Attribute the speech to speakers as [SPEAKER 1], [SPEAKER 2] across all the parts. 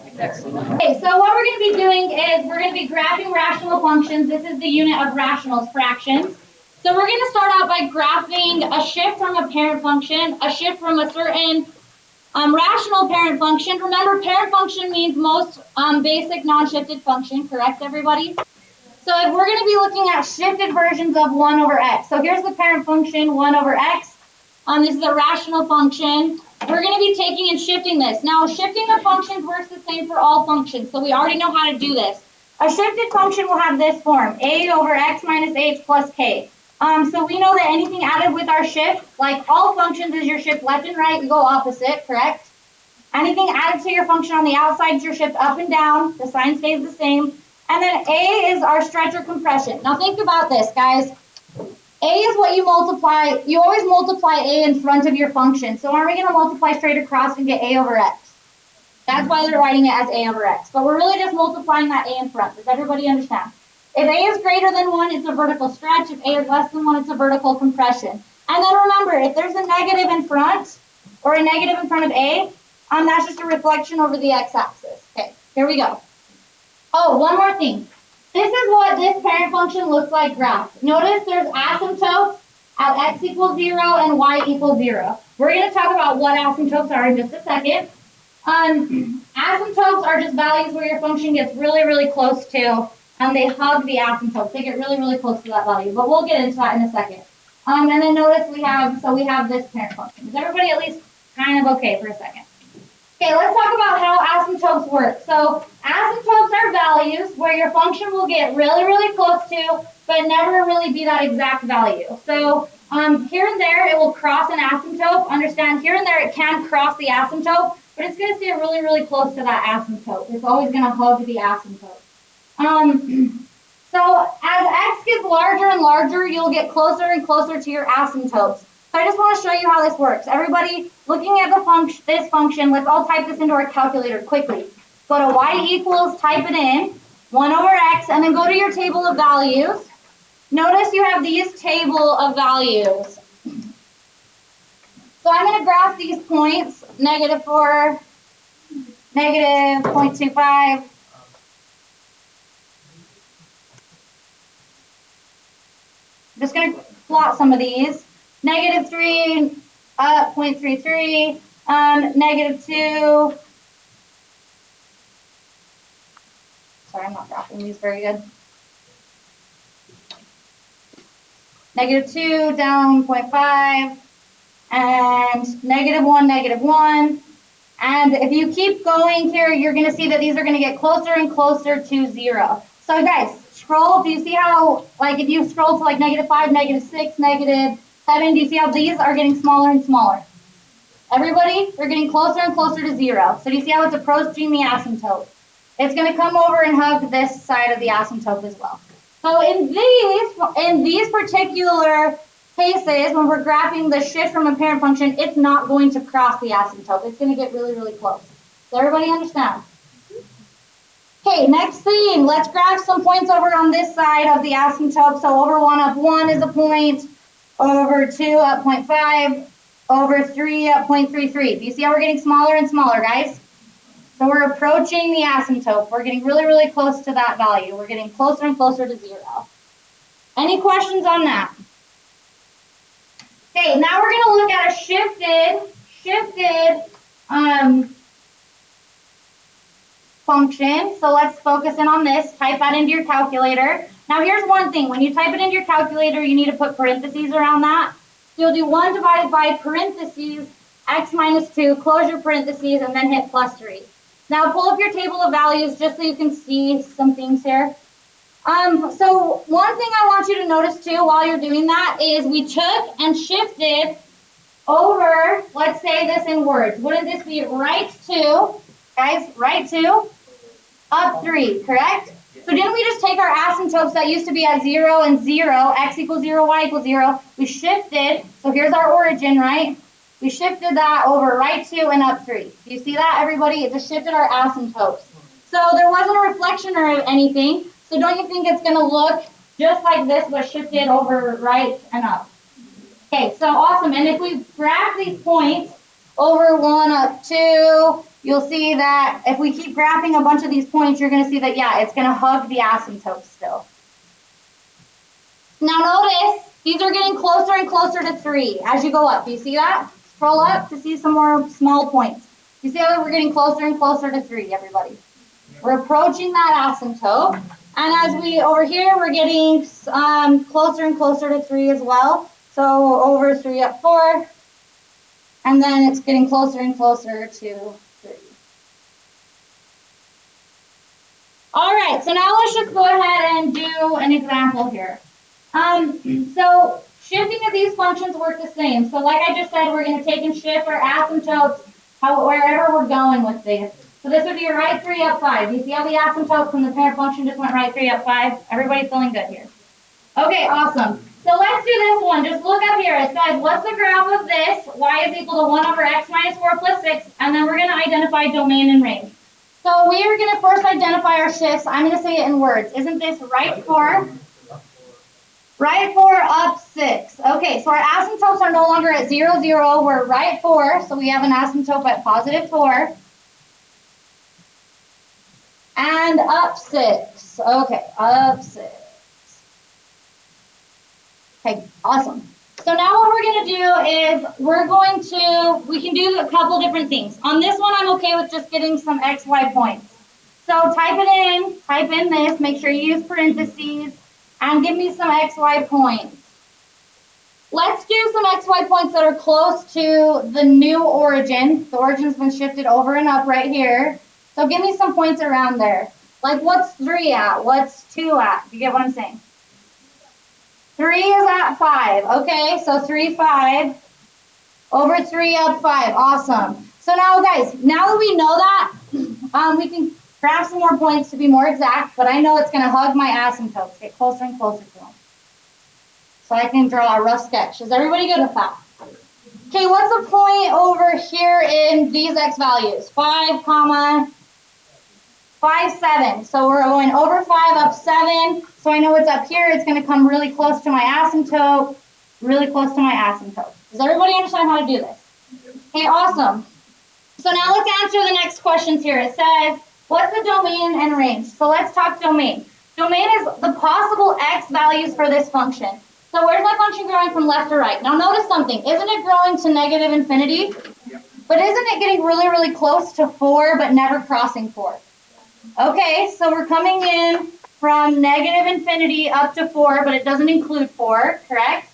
[SPEAKER 1] Okay, so what we're going to be doing is we're going to be graphing rational functions. This is the unit of rationals, fractions. So we're going to start out by graphing a shift from a parent function, a shift from a certain rational parent function. Remember, parent function means most basic non-shifted function, correct, everybody? So if we're going to be looking at shifted versions of 1 over x. So here's the parent function, 1 over x. This is a rational function. We're going to be taking and shifting this. Now, shifting the functions works the same for all functions, so we already know how to do this. A shifted function will have this form, a over x minus h plus k. So we know that anything added with our shift, like all functions is your shift left and right, you go opposite, correct? Anything added to your function on the outside is your shift up and down, the sign stays the same. And then a is our stretch or compression. Now think about this, guys. A is what you multiply. You always multiply a in front of your function. So are we going to multiply straight across and get a over x? That's why they're writing it as a over x. But we're really just multiplying that a in front. Does everybody understand? If a is greater than 1, it's a vertical stretch. If a is less than 1, it's a vertical compression. And then remember, if there's a negative in front or a negative in front of a, that's just a reflection over the x-axis. Okay, here we go. Oh, one more thing. This is what this parent function looks like graphed. Notice there's asymptotes at x equals 0 and y equals 0. We're going to talk about what asymptotes are in just a second. Asymptotes are just values where your function gets really, really close to, they hug the asymptotes. They get really, really close to that value, but we'll get into that in a second. And then notice we have this parent function. Is everybody at least kind of okay for a second? Okay, let's talk about how asymptotes work. So asymptotes are values where your function will get really, really close to, but never really be that exact value. So here and there, it will cross an asymptote. Understand, here and there, it can cross the asymptote, but it's going to stay really, really close to that asymptote. It's always going to hug the asymptote. So as x gets larger and larger, you'll get closer and closer to your asymptotes. So I just want to show you how this works. Everybody, looking at this function, let's all type this into our calculator quickly. Go to y equals, type it in, 1 over x, and then go to your table of values. Notice you have these table of values. So I'm going to graph these points, -4, -0.25, I'm just going to plot some of these. -3, up 0.33, -2. Sorry, I'm not graphing these very good. -2, down 0.5, and -1, -1. And if you keep going here, you're going to see that these are going to get closer and closer to 0. So guys, scroll. Do you see how, like, if you scroll to like -5, -6, -7, do you see how these are getting smaller and smaller? Everybody, they're getting closer and closer to 0. So do you see how it's approaching the asymptote? It's going to come over and hug this side of the asymptote as well. So in these particular cases, when we're graphing the shift from a parent function, it's not going to cross the asymptote. It's going to get really, really close. Does everybody understand? Okay, next thing, let's graph some points over on this side of the asymptote. So over 1 up 1 is a point. Over 2 up 0.5, over 3 up 0.33. Do you see how we're getting smaller and smaller, guys? So we're approaching the asymptote. We're getting really, really close to that value. We're getting closer and closer to 0. Any questions on that? Okay, now we're going to look at a shifted function. So let's focus in on this. Type that into your calculator. Now here's one thing. When you type it into your calculator, you need to put parentheses around that. So you'll do 1 divided by parentheses, x minus 2, close your parentheses, and then hit +3. Now pull up your table of values just so you can see some things here. So one thing I want you to notice too while you're doing that is we took and shifted over, let's say this in words. Wouldn't this be right 2, guys, right 2, up 3, correct? So didn't we just take our asymptotes that used to be at 0 and 0, x equals 0, y equals 0, we shifted, so here's our origin, right? We shifted that over right 2 and up 3. Do you see that, everybody? It just shifted our asymptotes. So there wasn't a reflection or anything, so don't you think it's going to look just like this, but shifted over right and up? Okay, so awesome. And if we graph these points over 1 up 2, you'll see that if we keep graphing a bunch of these points, you're going to see that, yeah, it's going to hug the asymptote still. Now notice, these are getting closer and closer to 3 as you go up. Do you see that? Scroll up to see some more small points. You see how we're getting closer and closer to 3, everybody? We're approaching that asymptote. And as we, over here, we're getting closer and closer to 3 as well. So over 3 up 4. And then it's getting closer and closer to 3. All right, so now let's just go ahead and do an example here. So shifting of these functions work the same. So like I just said, we're going to take and shift our asymptotes wherever we're going with this. So this would be a right 3 up 5. You see how the asymptote from the parent function just went right 3 up 5? Everybody feeling good here? Okay, awesome. So let's do this one. Just look up here. It says, what's the graph of this? Y is equal to 1 over x minus 4 plus 6. And then we're going to identify domain and range. So we are going to first identify our shifts. I'm going to say it in words. Isn't this right 4? Right 4 up 6. Okay, so our asymptotes are no longer at 0, 0. We're right 4, so we have an asymptote at positive 4. And up 6. Okay, up 6. Okay, awesome. So now what we're going to do is we can do a couple different things. On this one, I'm okay with just getting some x, y points. So type in this, make sure you use parentheses, and give me some x, y points. Let's do some x, y points that are close to the new origin. The origin's been shifted over and up right here. So give me some points around there. Like what's 3 at? What's 2 at? You get what I'm saying? 3 is at 5. Okay, so 3, 5. Over 3 up 5. Awesome. So now, guys, now that we know that, we can graph some more points to be more exact, but I know it's going to hug my asymptotes, get closer and closer to them. So I can draw a rough sketch. Is everybody good with that? Okay, what's the point over here in these x values? 5, 5, 7. So we're going over 5 up 7. So I know it's up here. It's going to come really close to my asymptote, really close to my asymptote. Does everybody understand how to do this? Okay, awesome. So now let's answer the next questions here. It says, what's the domain and range? So let's talk domain. Domain is the possible x values for this function. So where's my function growing from left to right? Now notice something. Isn't it growing to negative infinity? But isn't it getting really, really close to 4 but never crossing 4? Okay, so we're coming in from negative infinity up to 4, but it doesn't include 4, correct?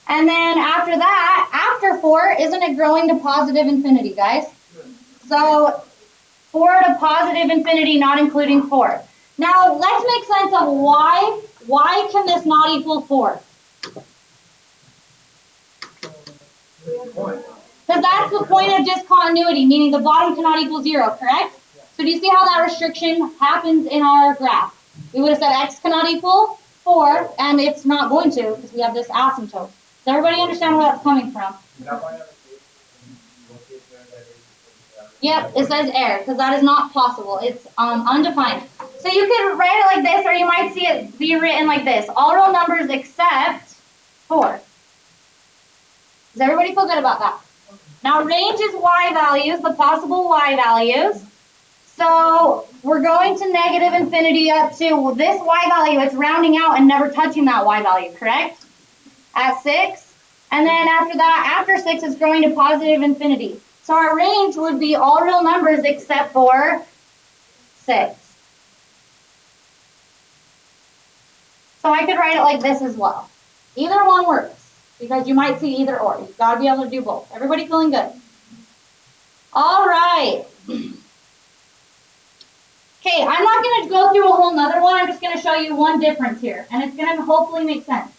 [SPEAKER 1] And then after that, after 4, isn't it growing to positive infinity, guys? So 4 to positive infinity, not including 4. Now, let's make sense of why. Why can this not equal 4? Because that's the point of discontinuity, meaning the bottom cannot equal 0, correct? So do you see how that restriction happens in our graph? We would have said x cannot equal 4, and it's not going to because we have this asymptote. Does everybody understand where that's coming from? Yep, it says error because that is not possible. It's undefined. So you could write it like this, or you might see it be written like this. All real numbers except 4. Does everybody feel good about that? Now range is y values, the possible y values. So we're going to negative infinity up to this y value. It's rounding out and never touching that y value, correct? At 6. And then after that, after 6, it's going to positive infinity. So our range would be all real numbers except for 6. So I could write it like this as well. Either one works because you might see either or. You've got to be able to do both. Everybody feeling good? All right. Okay, I'm not going to go through a whole nother one. I'm just going to show you one difference here, and it's going to hopefully make sense.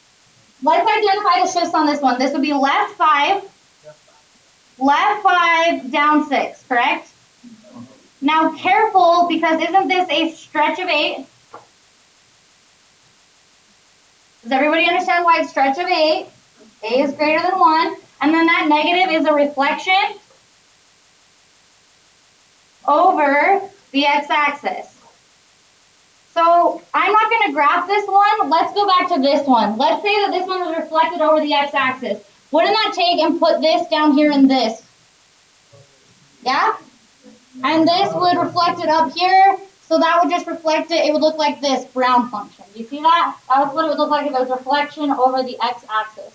[SPEAKER 1] Let's identify the shifts on this one. This would be left 5, down 6, correct? Now careful, because isn't this a stretch of 8? Does everybody understand why it's stretch of 8? A is greater than 1. And then that negative is a reflection over the x-axis. So I'm not going to graph this one. Let's go back to this one. Let's say that this one was reflected over the x-axis. Wouldn't that take and put this down here in this? Yeah? And this would reflect it up here. So that would just reflect it. It would look like this brown function. Do you see that? That was what it would look like if it was reflection over the x-axis.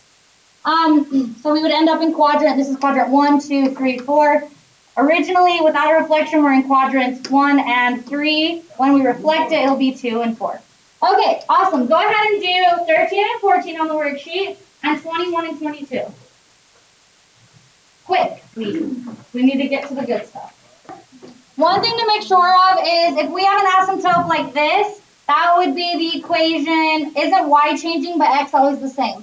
[SPEAKER 1] So we would end up in quadrant. This is quadrant 1, 2, 3, 4. Originally, without a reflection, we're in quadrants 1 and 3. When we reflect it, it'll be 2 and 4. Okay, awesome. Go ahead and do 13 and 14 on the worksheet and 21 and 22. Quick, please. We need to get to the good stuff. One thing to make sure of is if we have an asymptote like this, that would be the equation, isn't y changing, but x always the same.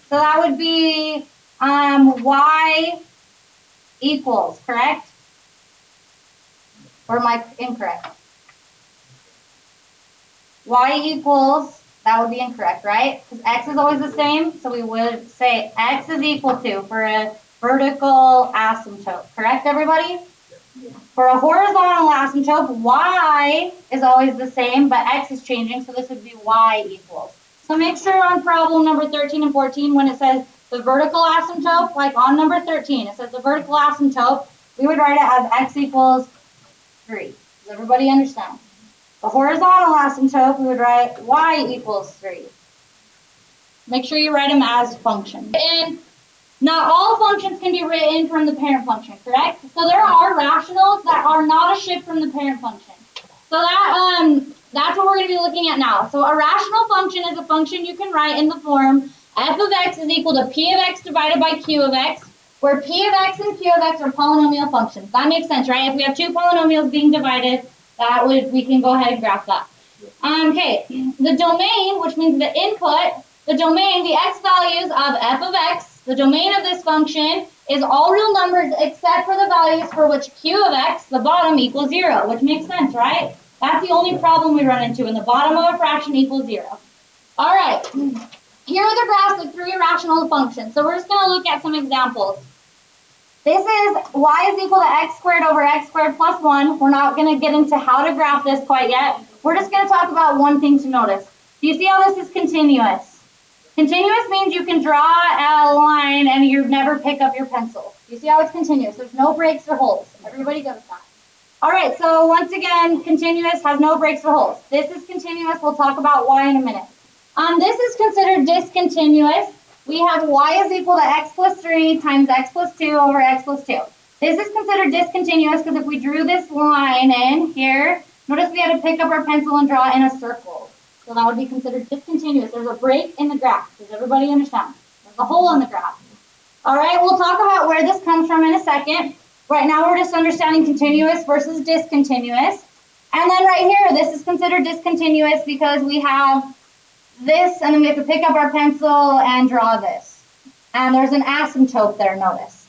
[SPEAKER 1] So that would be y equals, correct? Or am I incorrect? Y equals, that would be incorrect, right? Because x is always the same, so we would say x is equal to for a vertical asymptote, correct everybody? Yeah. For a horizontal asymptote, y is always the same, but x is changing, so this would be y equals. So make sure on problem number 13 and 14, when it says the vertical asymptote, like on number 13, it says the vertical asymptote, we would write it as x equals 3. Does everybody understand? The horizontal asymptote, we would write y equals 3. Make sure you write them as functions. And not all functions can be written from the parent function, correct? So there are rationals that are not a shift from the parent function. So that's what we're going to be looking at now. So a rational function is a function you can write in the form f of x is equal to p of x divided by q of x, where p of x and q of x are polynomial functions. That makes sense, right? If we have two polynomials being divided, we can go ahead and graph that. Okay, the domain, which means the input, the domain, the x values of f of x, the domain of this function is all real numbers except for the values for which q of x, the bottom, equals 0, which makes sense, right? That's the only problem we run into when the bottom of a fraction equals 0. All right, here are the graphs of three rational functions. So we're just going to look at some examples. This is y is equal to x squared over x squared plus 1. We're not going to get into how to graph this quite yet. We're just going to talk about one thing to notice. Do you see how this is continuous? Continuous means you can draw a line and you never pick up your pencil. You see how it's continuous? There's no breaks or holes. Everybody gets that. All right, so once again, continuous has no breaks or holes. This is continuous. We'll talk about y in a minute. This is considered discontinuous. We have y is equal to x plus 3 times x plus 2 over x plus 2. This is considered discontinuous because if we drew this line in here, notice we had to pick up our pencil and draw in a circle. So that would be considered discontinuous. There's a break in the graph. Does everybody understand? There's a hole in the graph. All right, we'll talk about where this comes from in a second. Right now we're just understanding continuous versus discontinuous. And then right here, this is considered discontinuous because we have this and then we have to pick up our pencil and draw this. And there's an asymptote there, notice.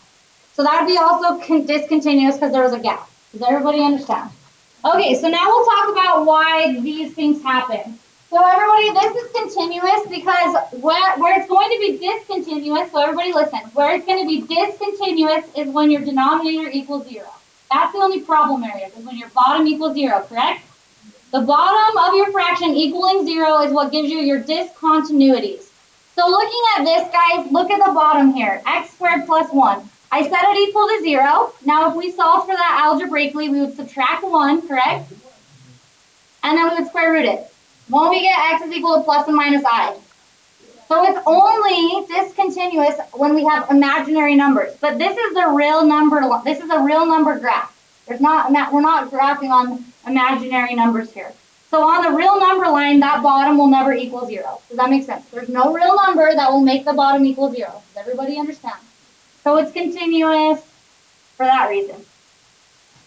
[SPEAKER 1] So that would be also discontinuous because there was a gap. Does everybody understand? Okay, so now we'll talk about why these things happen. So everybody, this is continuous because where it's going to be discontinuous, so everybody listen, where it's going to be discontinuous is when your denominator equals 0. That's the only problem area, is when your bottom equals 0, correct? The bottom of your fraction equaling 0 is what gives you your discontinuities. So looking at this, guys, look at the bottom here, x squared plus 1. I set it equal to 0. Now if we solve for that algebraically, we would subtract 1, correct? And then we would square root it. When we get x is equal to plus and minus I. So it's only discontinuous when we have imaginary numbers. But this is the real number. This is a real number graph. We're not graphing on imaginary numbers here. So on the real number line, that bottom will never equal 0. Does that make sense? There's no real number that will make the bottom equal 0. Does everybody understand? So it's continuous for that reason.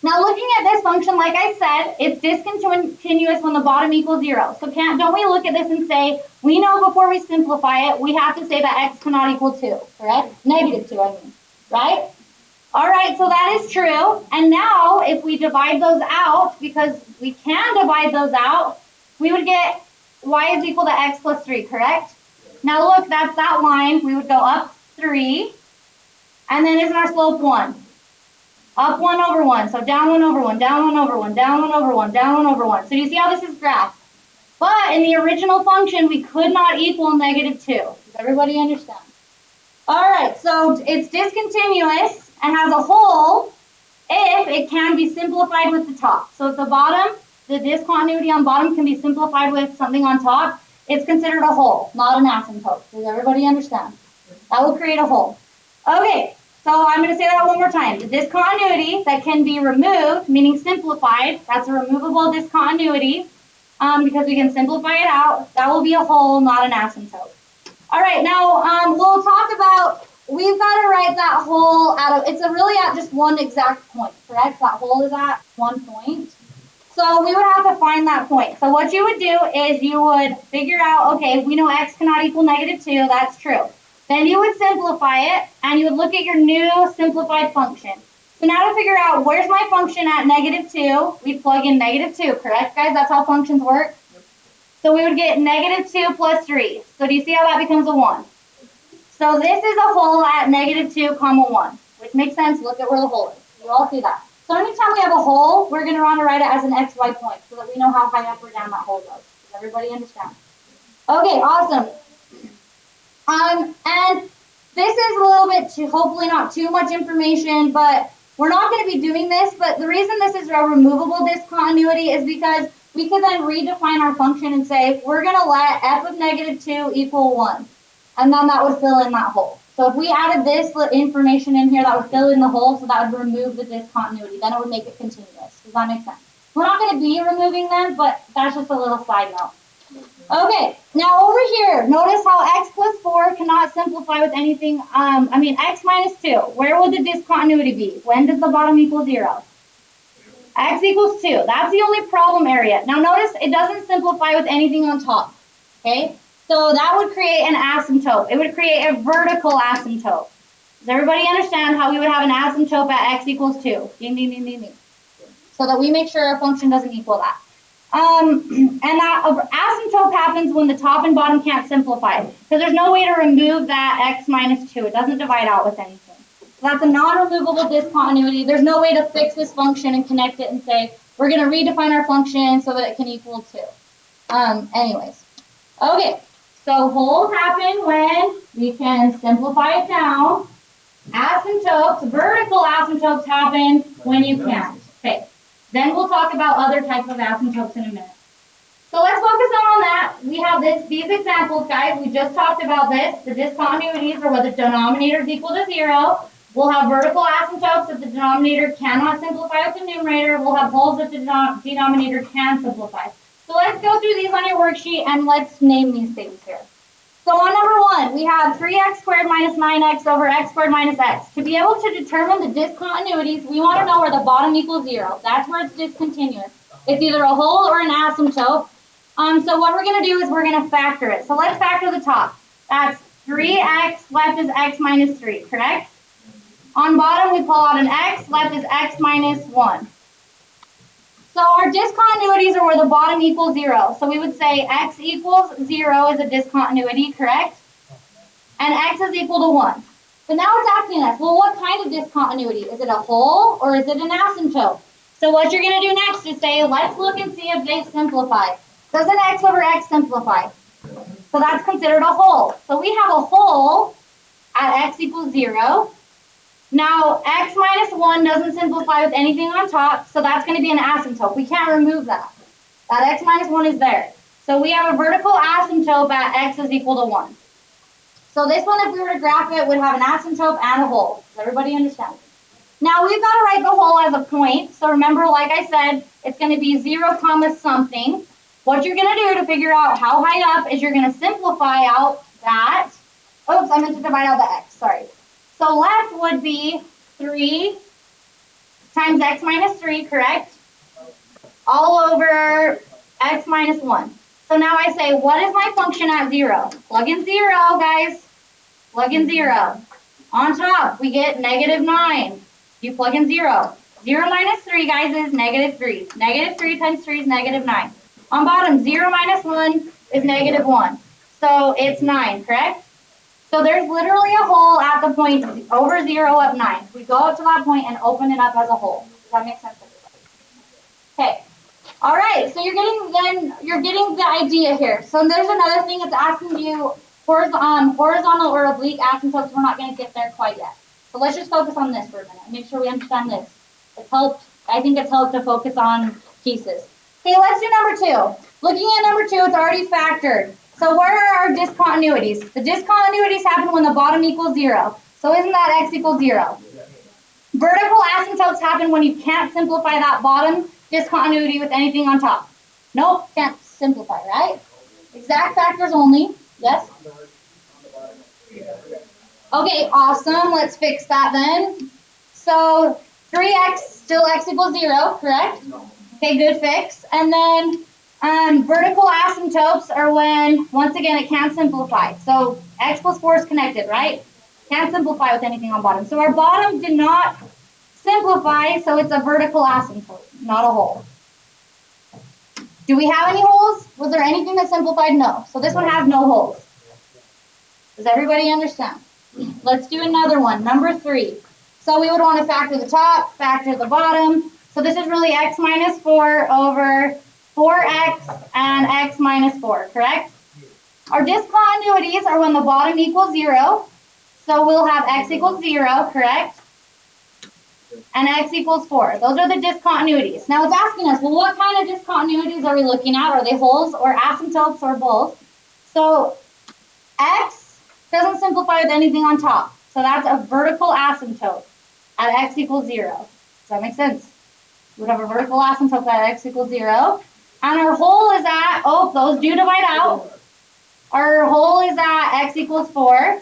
[SPEAKER 1] Now looking at this function, like I said, it's discontinuous when the bottom equals 0. So don't we look at this and say, we know before we simplify it, we have to say that x cannot equal 2, correct? Negative 2, I mean, right? All right, so that is true. And now if we divide those out, because we can divide those out, we would get y is equal to x plus 3, correct? Now look, that's that line. We would go up 3, and then isn't our slope 1? Up 1 over 1, so down 1 over 1, down 1 over 1, down 1 over 1, down 1 over 1. So you see how this is graphed? But in the original function, we could not equal negative 2. Does everybody understand? All right, so it's discontinuous and has a hole if it can be simplified with the top. So at the bottom, the discontinuity on bottom can be simplified with something on top, it's considered a hole, not an asymptote. Does everybody understand? That will create a hole. Okay, so I'm going to say that one more time. The discontinuity that can be removed, meaning simplified, that's a removable discontinuity, because we can simplify it out. That will be a hole, not an asymptote. All right, now we'll talk about, we've got to write that hole it's really at just one exact point, correct? That hole is at one point. So we would have to find that point. So what you would do is you would figure out, okay, we know x cannot equal -2, that's true. Then you would simplify it, and you would look at your new simplified function. So now to figure out where's my function at -2, we plug in -2, correct, guys? That's how functions work. So we would get -2 plus 3. So do you see how that becomes a 1? So this is a hole at -2, 1, which makes sense. Look at where the hole is. You all see that. So anytime we have a hole, we're going to want to write it as an XY point so that we know how high up or down that hole goes. Does everybody understand? Okay, awesome. And this is a little bit hopefully not too much information, but we're not going to be doing this. But the reason this is a removable discontinuity is because we could then redefine our function and say, we're going to let f of -2 equal 1. And then that would fill in that hole. So if we added this information in here, that would fill in the hole, so that would remove the discontinuity. Then it would make it continuous. Does that make sense? We're not going to be removing them, but that's just a little side note. Okay, now over here, notice how x plus 4 cannot simplify with anything, x minus 2. Where would the discontinuity be? When does the bottom equal 0? X equals 2. That's the only problem area. Now notice it doesn't simplify with anything on top. Okay? So that would create an asymptote. It would create a vertical asymptote. Does everybody understand how we would have an asymptote at x equals 2? Ding, ding, ding, ding, ding. So that we make sure our function doesn't equal that. And that asymptote happens when the top and bottom can't simplify. Because there's no way to remove that x minus 2. It doesn't divide out with anything. So that's a non-removable discontinuity. There's no way to fix this function and connect it and say, we're going to redefine our function so that it can equal 2. Anyways. Okay. So holes happen when we can simplify it down. Asymptotes, vertical asymptotes happen when you can't. Okay. Then we'll talk about other types of asymptotes in a minute. So let's focus on that. We have these examples, guys. We just talked about this. The discontinuities are where the denominator is equal to 0. We'll have vertical asymptotes if the denominator cannot simplify with the numerator. We'll have holes if the denominator can simplify. So let's go through these on your worksheet and let's name these things here. So on number 1, we have 3x squared minus 9x over x squared minus x. To be able to determine the discontinuities, we want to know where the bottom equals 0. That's where it's discontinuous. It's either a hole or an asymptote. So what we're going to do is we're going to factor it. So let's factor the top. That's 3x, left is x minus 3, correct? On bottom, we pull out an x, left is x minus 1. So our discontinuities are where the bottom equals 0. So we would say x equals 0 is a discontinuity, correct? And x is equal to 1. But now it's asking us, well, what kind of discontinuity? Is it a hole or is it an asymptote? So what you're going to do next is say, let's look and see if they simplify. Doesn't x over x simplify? So that's considered a hole. So we have a hole at x equals 0. Now, x minus 1 doesn't simplify with anything on top, so that's going to be an asymptote. We can't remove that. That x minus 1 is there. So we have a vertical asymptote at x is equal to 1. So this one, if we were to graph it, would have an asymptote and a hole. Does everybody understand? Now, we've got to write the hole as a point. So remember, like I said, it's going to be 0, something. What you're going to do to figure out how high up is you're going to simplify out that. Oops, I meant to divide out the x. Sorry. So left would be 3 times x minus 3, correct? All over x minus 1. So now I say, what is my function at 0? Plug in 0, guys. Plug in 0. On top, we get -9. You plug in 0. 0 minus 3, guys, is -3. -3 times 3 is -9. On bottom, 0 minus 1 is -1. So it's 9, correct? So there's literally a hole at the point over 0 up 9. We go up to that point and open it up as a hole. Does that make sense, everybody? Okay. All right. So you're getting the idea here. So there's another thing it's asking you horizontal or oblique asymptotes. We're not going to get there quite yet. So let's just focus on this for a minute. Make sure we understand this. I think it's helped to focus on pieces. Okay, let's do number 2. Looking at number 2, it's already factored. So where are our discontinuities? The discontinuities happen when the bottom equals 0. So isn't that x equals 0? Vertical asymptotes happen when you can't simplify that bottom discontinuity with anything on top. Nope, can't simplify, right? Exact factors only. Yes? Okay, awesome. Let's fix that then. So 3x, still x equals 0, correct? Okay, good fix. And then vertical asymptotes are when, once again, it can't simplify. So x plus 4 is connected, right? Can't simplify with anything on bottom. So our bottom did not simplify, so it's a vertical asymptote, not a hole. Do we have any holes? Was there anything that simplified? No. So this one has no holes. Does everybody understand? Let's do another one, number 3. So we would want to factor the top, factor the bottom. So this is really x minus 4 over 4x and x minus 4, correct? Our discontinuities are when the bottom equals 0. So we'll have x equals 0, correct? And x equals 4. Those are the discontinuities. Now it's asking us, well, what kind of discontinuities are we looking at? Are they holes or asymptotes or both? So x doesn't simplify with anything on top. So that's a vertical asymptote at x equals 0. Does that make sense? We would have a vertical asymptote at x equals 0. And our hole is at, oh, those do divide out. Our hole is at x equals 4.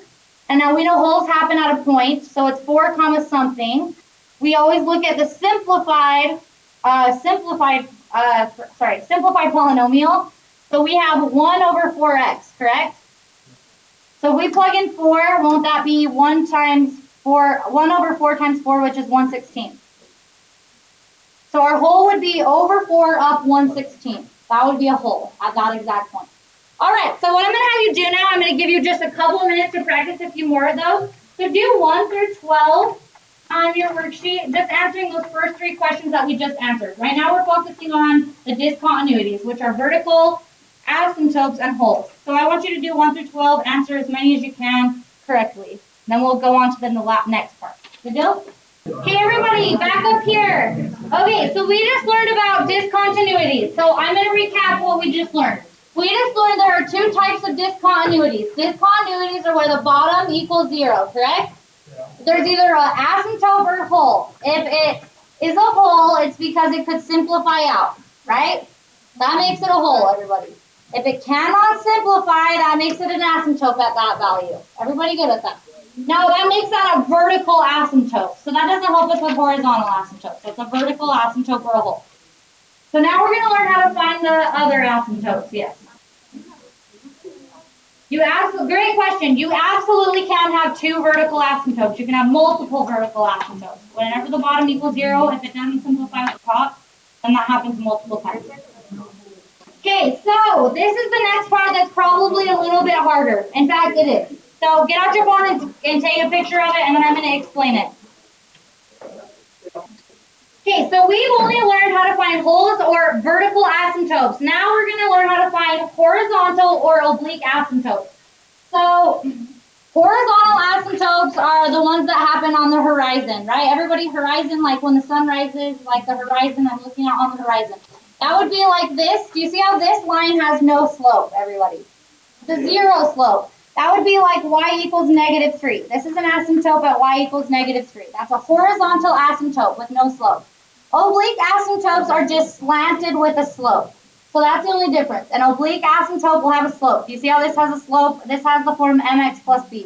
[SPEAKER 1] And now we know holes happen at a point, so it's 4 comma something. We always look at the simplified polynomial. So we have 1 over 4x, correct? So if we plug in 4, won't that be 1 over 4 times 4, which is 1/16? So our hole would be over 4 up 1/16. That would be a hole at that exact point. All right, so what I'm going to have you do now, I'm going to give you just a couple of minutes to practice a few more of those. So do 1 through 12 on your worksheet, just answering those first 3 questions that we just answered. Right now we're focusing on the discontinuities, which are vertical, asymptotes, and holes. So I want you to do 1 through 12, answer as many as you can correctly. Then we'll go on to the next part. Good deal? Okay, everybody, back up here. Okay, so we just learned about discontinuities. So I'm going to recap what we just learned. We just learned there are 2 types of discontinuities. Discontinuities are where the bottom equals 0, correct? There's either an asymptote or a hole. If it is a hole, it's because it could simplify out, right? That makes it a hole, everybody. If it cannot simplify, that makes it an asymptote at that value. Everybody good at that? Now, that makes that a vertical asymptote. So that doesn't help us with horizontal asymptotes. So it's a vertical asymptote or a hole. So now we're going to learn how to find the other asymptotes, yes. Great question. You absolutely can have 2 vertical asymptotes. You can have multiple vertical asymptotes. Whenever the bottom equals 0, if it doesn't simplify at the top, then that happens multiple times. Okay, so this is the next part that's probably a little bit harder. In fact, it is. So get out your phone and take a picture of it, and then I'm going to explain it. Okay, so we've only learned how to find holes or vertical asymptotes. Now we're going to learn how to find horizontal or oblique asymptotes. So horizontal asymptotes are the ones that happen on the horizon, right? Everybody, horizon, like when the sun rises, like the horizon I'm looking at on the horizon. That would be like this. Do you see how this line has no slope, everybody? The 0 slope. That would be like y equals -3. This is an asymptote at y equals -3. That's a horizontal asymptote with no slope. Oblique asymptotes are just slanted with a slope. So that's the only difference. An oblique asymptote will have a slope. Do you see how this has a slope? This has the form mx plus b.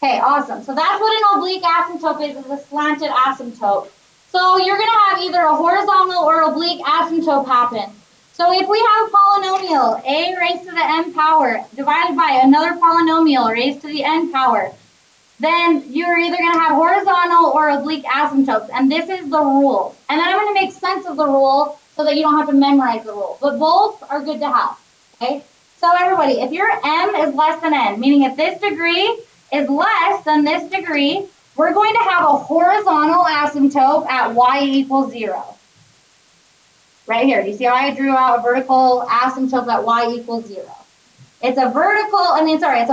[SPEAKER 1] Okay, awesome. So that's what an oblique asymptote is a slanted asymptote. So you're going to have either a horizontal or oblique asymptote happen. So if we have a polynomial, a raised to the n power, divided by another polynomial raised to the n power, then you're either going to have horizontal or oblique asymptotes. And this is the rule. And then I'm going to make sense of the rule so that you don't have to memorize the rule. But both are good to have. Okay? So everybody, if your m is less than n, meaning if this degree is less than this degree, we're going to have a horizontal asymptote at y equals 0. Right here. Do you see how I drew out a vertical asymptote at y equals 0? It's a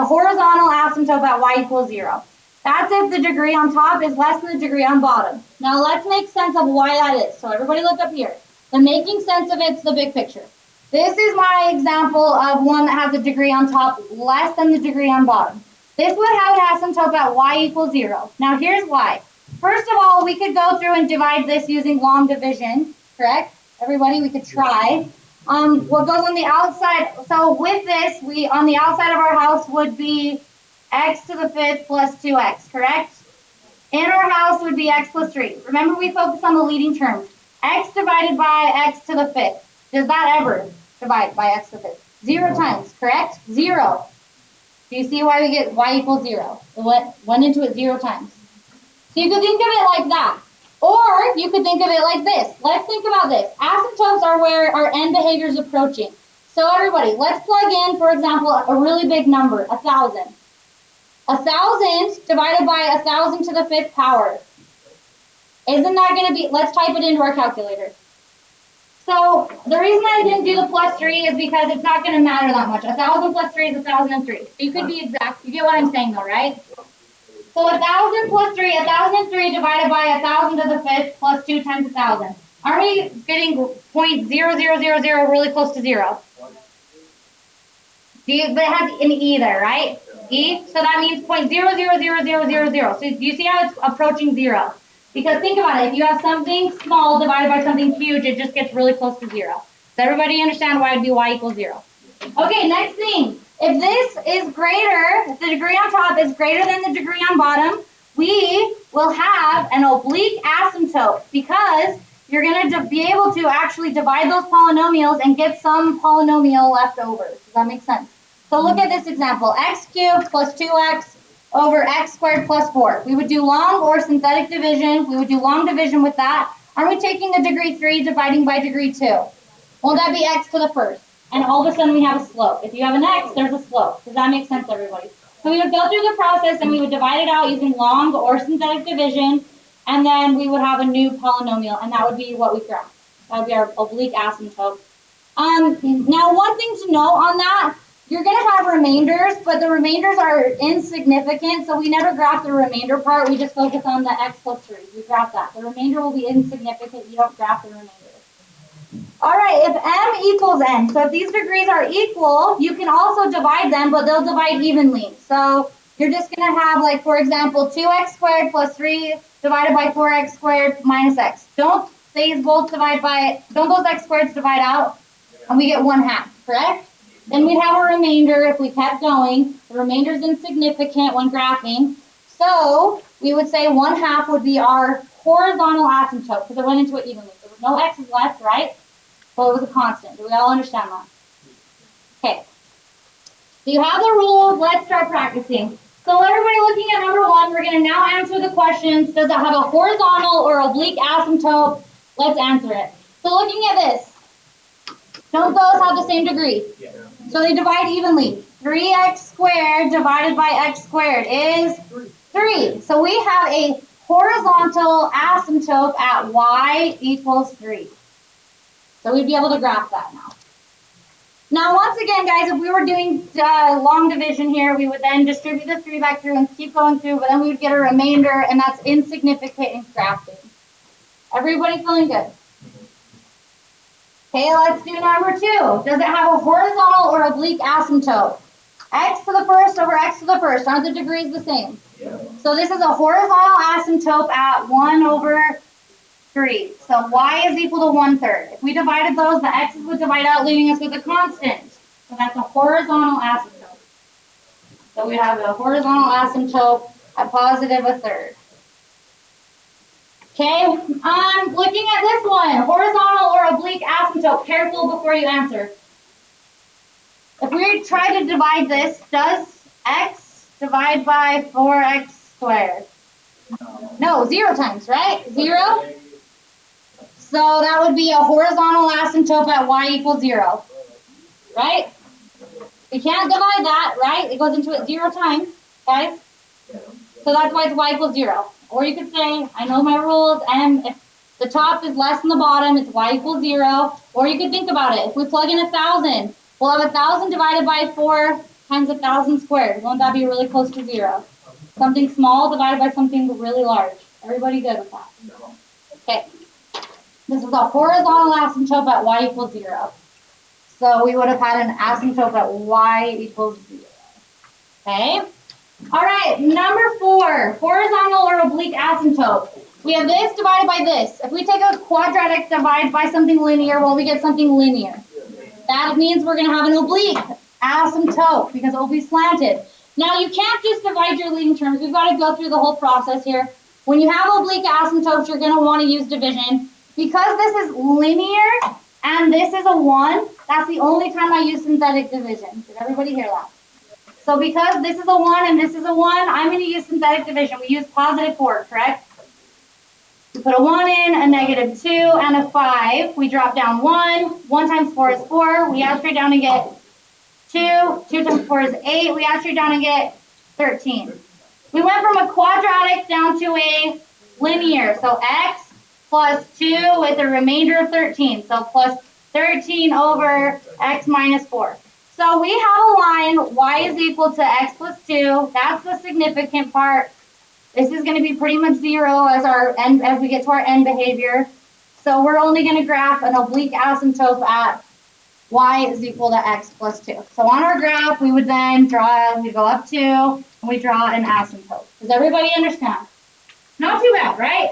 [SPEAKER 1] horizontal asymptote at y equals 0. That's if the degree on top is less than the degree on bottom. Now let's make sense of why that is. So everybody look up here. The making sense of it's the big picture. This is my example of one that has a degree on top less than the degree on bottom. This would have an asymptote at y equals 0. Now here's why. First of all, we could go through and divide this using long division, correct? Everybody, we could try. What goes on the outside, so with this, we on the outside of our house would be x to the 5th plus 2x, correct? In our house would be x plus 3. Remember, we focus on the leading terms. X divided by x to the 5th. Does that ever divide by x to the 5th? 0 times, correct? 0. Do you see why we get y equals 0? It went into it 0 times. So you could think of it like that. Or you could think of it like this. Let's think about this. Asymptotes are where our end behavior is approaching. So everybody, let's plug in, for example, a really big number, 1,000. 1,000 divided by 1,000 to the 5th power. Isn't that going to be, let's type it into our calculator. So the reason I didn't do the plus 3 is because it's not going to matter that much. 1,000 plus 3 is 1,003. So you could be exact. You get what I'm saying though, right? So 1,000 plus 3, 1,003 divided by 1,000 to the 5th plus 2 times 1,000. Are we getting 0.0000 really close to 0? But it has an E there, right? E, so that means 0.000000. So do you see how it's approaching 0? Because think about it, if you have something small divided by something huge, it just gets really close to 0. Does everybody understand why it'd be y equals 0? Okay, next thing. If this is greater, if the degree on top is greater than the degree on bottom, we will have an oblique asymptote because you're going to be able to actually divide those polynomials and get some polynomial left over. Does that make sense? So look at this example. X cubed plus 2x over x squared plus 4. We would do long or synthetic division. We would do long division with that. Are we taking the degree 3 dividing by degree 2? Won't that be x to the first? And all of a sudden we have a slope. If you have an x, there's a slope. Does that make sense, everybody? So we would go through the process and we would divide it out using long or synthetic division, and then we would have a new polynomial, and that would be what we graph. That would be our oblique asymptote. Now, one thing to note on that, you're going to have remainders, but the remainders are insignificant, so we never graph the remainder part. We just focus on the x plus 3. We graph that. The remainder will be insignificant. You don't graph the remainder. All right, if m equals n, so if these degrees are equal, you can also divide them, but they'll divide evenly. So you're just going to have, like, for example, 2x squared plus 3 divided by 4x squared minus x. Don't these both divide by, don't those x squareds divide out? And we get 1/2, correct? Then we'd have a remainder if we kept going. The remainder is insignificant when graphing. So we would say 1/2 would be our horizontal asymptote because it went into it evenly. There was no x's left, right? Well, it was a constant. Do we all understand that? Okay. So you have the rules. Let's start practicing. So everybody looking at number 1, we're going to now answer the questions. Does it have a horizontal or oblique asymptote? Let's answer it. So looking at this, don't those have the same degree? Yeah. So they divide evenly. 3x squared divided by x squared is 3. So we have a horizontal asymptote at y equals 3. So we'd be able to graph that now. Now, once again, guys, if we were doing long division here, we would then distribute the 3 back through and keep going through, but then we would get a remainder, and that's insignificant in grafting. Everybody feeling good? Okay, let's do number 2. Does it have a horizontal or oblique asymptote? X to the first over x to the first. Aren't the degrees the same? Yeah. So this is a horizontal asymptote at 1 over 3. So y is equal to 1/3. If we divided those, the x's would divide out, leaving us with a constant. So that's a horizontal asymptote. So we have a horizontal asymptote at positive 1/3. Okay, looking at this one, horizontal or oblique asymptote. Careful before you answer. If we try to divide this, does x divide by 4x squared? No, 0 times, right? 0? So that would be a horizontal asymptote at y equals 0, right? We can't divide that, right? It goes into it 0 times, guys. So that's why it's y equals 0. Or you could say, I know my rules, and if the top is less than the bottom, it's y equals 0. Or you could think about it. If we plug in 1,000, we'll have 1,000 divided by 4 times 1,000 squared. Won't that be really close to 0? Something small divided by something really large. Everybody good with that? Okay. This is a horizontal asymptote at y equals 0. So we would have had an asymptote at y equals 0. Okay. All right, number 4, horizontal or oblique asymptote. We have this divided by this. If we take a quadratic divided by something linear, well, we get something linear. That means we're going to have an oblique asymptote because it will be slanted. Now, you can't just divide your leading terms. We've got to go through the whole process here. When you have oblique asymptotes, you're going to want to use division. Because this is linear and this is a 1, that's the only time I use synthetic division. Did everybody hear that? So because this is a 1 and this is a 1, I'm going to use synthetic division. We use positive 4, correct? We put a 1 in, a negative 2, and a 5. We drop down 1. 1 times 4 is 4. We add straight down and get 2. 2 times 4 is 8. We add straight down and get 13. We went from a quadratic down to a linear. So x plus 2 with a remainder of 13. So plus 13 over x minus 4. So we have a line, y is equal to x plus 2. That's the significant part. This is going to be pretty much 0 as our end, as we get to our end behavior. So we're only going to graph an oblique asymptote at y is equal to x plus 2. So on our graph, we would then draw, we go up 2, and we draw an asymptote. Does everybody understand? Not too bad, right?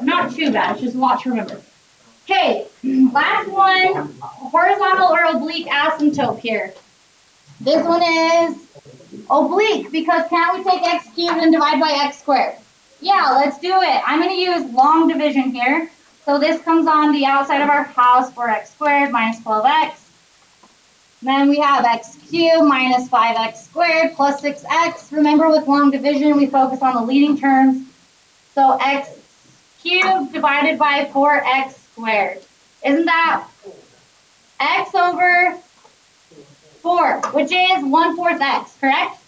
[SPEAKER 1] Not too bad. Just watch, remember. Okay, last one, horizontal or oblique asymptote here. This one is oblique because can't we take x cubed and divide by x squared? Yeah, let's do it. I'm going to use long division here. So this comes on the outside of our house for x squared minus 12x. Then we have x cubed minus 5x squared plus 6x. Remember with long division, we focus on the leading terms. So x cubed divided by 4x squared. Isn't that x over 4, which is 1/4 x, correct?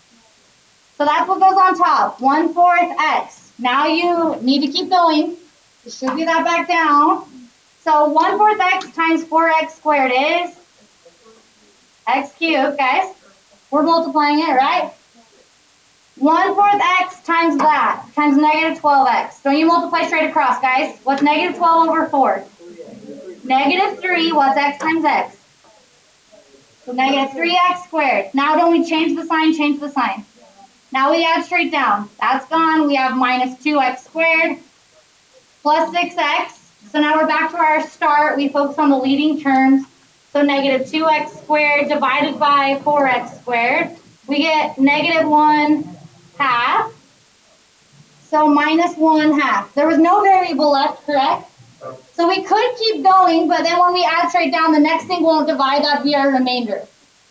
[SPEAKER 1] So that's what goes on top, 1/4 x. Now you need to keep going. It should be that back down. So 1/4 x times 4x squared is x cubed, guys. We're multiplying it, right? 1/4 x times that, times negative 12x. Don't you multiply straight across, guys? What's negative 12 over 4? Negative 3, what's x times x? So negative 3x squared. Now don't we change the sign, change the sign. Now we add straight down. That's gone. We have minus 2x squared plus 6x. So now we're back to our start. We focus on the leading terms. So negative 2x squared divided by 4x squared. We get negative 1/2. So minus 1/2. There was no variable left, correct? So we could keep going, but then when we add straight down, the next thing won't divide, that'd be our remainder.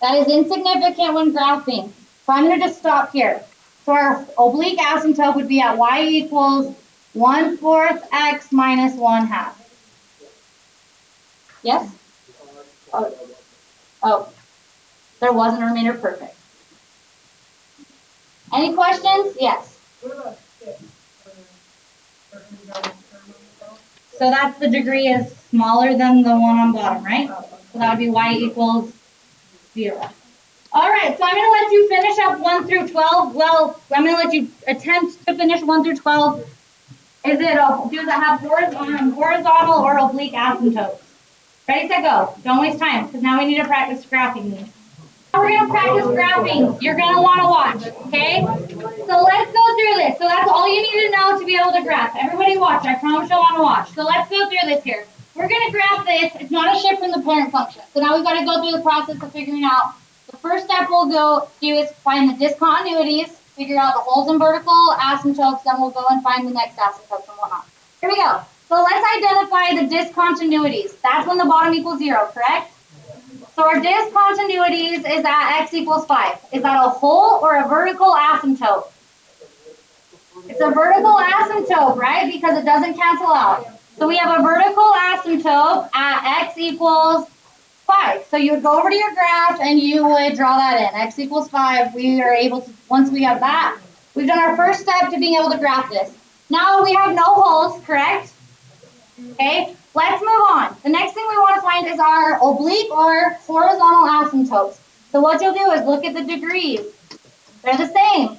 [SPEAKER 1] That is insignificant when graphing. So I'm going to just stop here. So our oblique asymptote would be at y equals 1/4 x minus 1/2. Yes? Oh, there wasn't a remainder, perfect. Any questions? Yes. So that's the degree is smaller than the one on bottom, right? So that would be y equals 0. All right, so I'm going to let you finish up 1 through 12. Well, I'm going to let you attempt to finish 1 through 12. Does it have horizontal or oblique asymptotes? Ready, set, go. Don't waste time, because now we need to practice graphing these. We're going to practice graphing. You're going to want to watch, okay? So let's go through this. So that's all you need to know to be able to graph. Everybody watch. I promise you'll want to watch. So let's go through this here. We're going to graph this. It's not a shift from the parent function. So now we've got to go through the process of figuring out. The first step we'll do is find the discontinuities, figure out the holes in vertical asymptotes, then we'll go and find the next asymptotes and whatnot. Here we go. So let's identify the discontinuities. That's when the bottom equals 0, correct? So our discontinuities is at x equals 5. Is that a hole or a vertical asymptote? It's a vertical asymptote, right? Because it doesn't cancel out. So we have a vertical asymptote at x equals 5. So you would go over to your graph and you would draw that in. X equals 5. We are able to, once we have that, we've done our first step to being able to graph this. Now we have no holes, correct? Okay, let's move on. The next thing we want to find is our oblique or horizontal asymptotes. So what you'll do is look at the degrees. They're the same.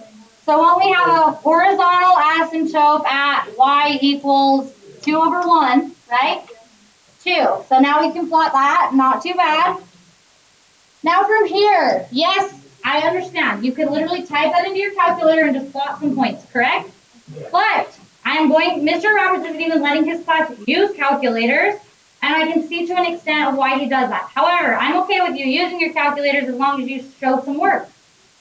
[SPEAKER 1] So won't we have a horizontal asymptote at y equals 2 over 1, right? 2. So now we can plot that, not too bad. Now from here, yes, I understand. You could literally type that into your calculator and just plot some points, correct? But Mr. Roberts isn't even letting his class use calculators, and I can see to an extent of why he does that. However, I'm okay with you using your calculators as long as you show some work.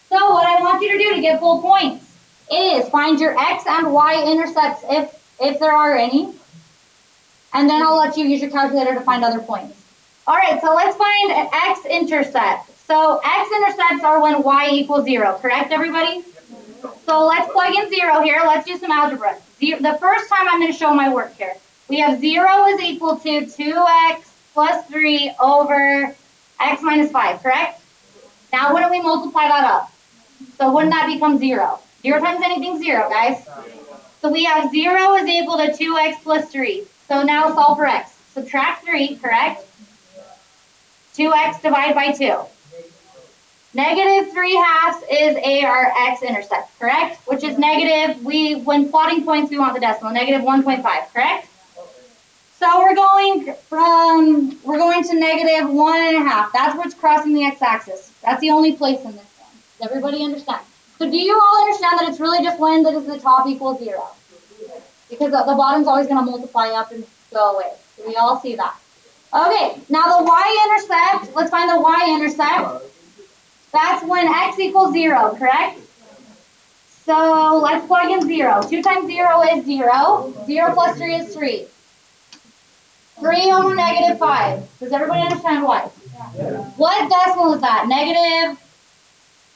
[SPEAKER 1] So what I want you to do to get full points is find your x and y intercepts if there are any, and then I'll let you use your calculator to find other points. All right, so let's find an x-intercept. So x-intercepts are when y equals 0, correct, everybody? So let's plug in 0 here. Let's do some algebra. The first time I'm going to show my work here. We have 0 is equal to 2x plus 3 over x minus 5, correct? Now wouldn't we multiply that up? So wouldn't that become 0? 0 times anything, 0, guys. So we have 0 is equal to 2x plus 3. So now solve for x. Subtract 3, correct? 2x divided by 2. Negative 3/2 is our x-intercept, correct? Which is negative, when plotting points, we want the decimal, negative 1.5, correct? So we're going to negative 1.5. That's what's crossing the x-axis. That's the only place in this one. Does everybody understand? So do you all understand that it's really just when the top equals 0? Because the bottom's always going to multiply up and go away. Do we all see that? Okay, now the y-intercept, let's find the y-intercept. That's when x equals 0, correct? So let's plug in 0. 2 times 0 is 0. 0 plus 3 is 3. 3 over negative 5. Does everybody understand why? Yeah. What decimal is that? Negative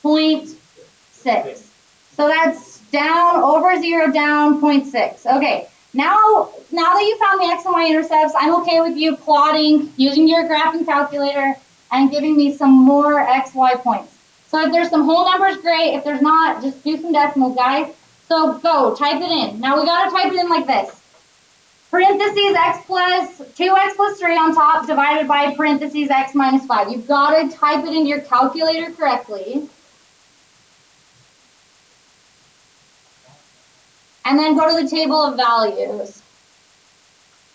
[SPEAKER 1] 0.6. So that's down over 0, down 0.6. Okay, now that you found the x and y intercepts, I'm okay with you plotting using your graphing calculator and giving me some more x, y points. So if there's some whole numbers, great. If there's not, just do some decimals, guys. So go, type it in. Now we gotta type it in like this. Parentheses x plus 2x plus 3 on top divided by parentheses x minus 5. You've got to type it into your calculator correctly. And then go to the table of values.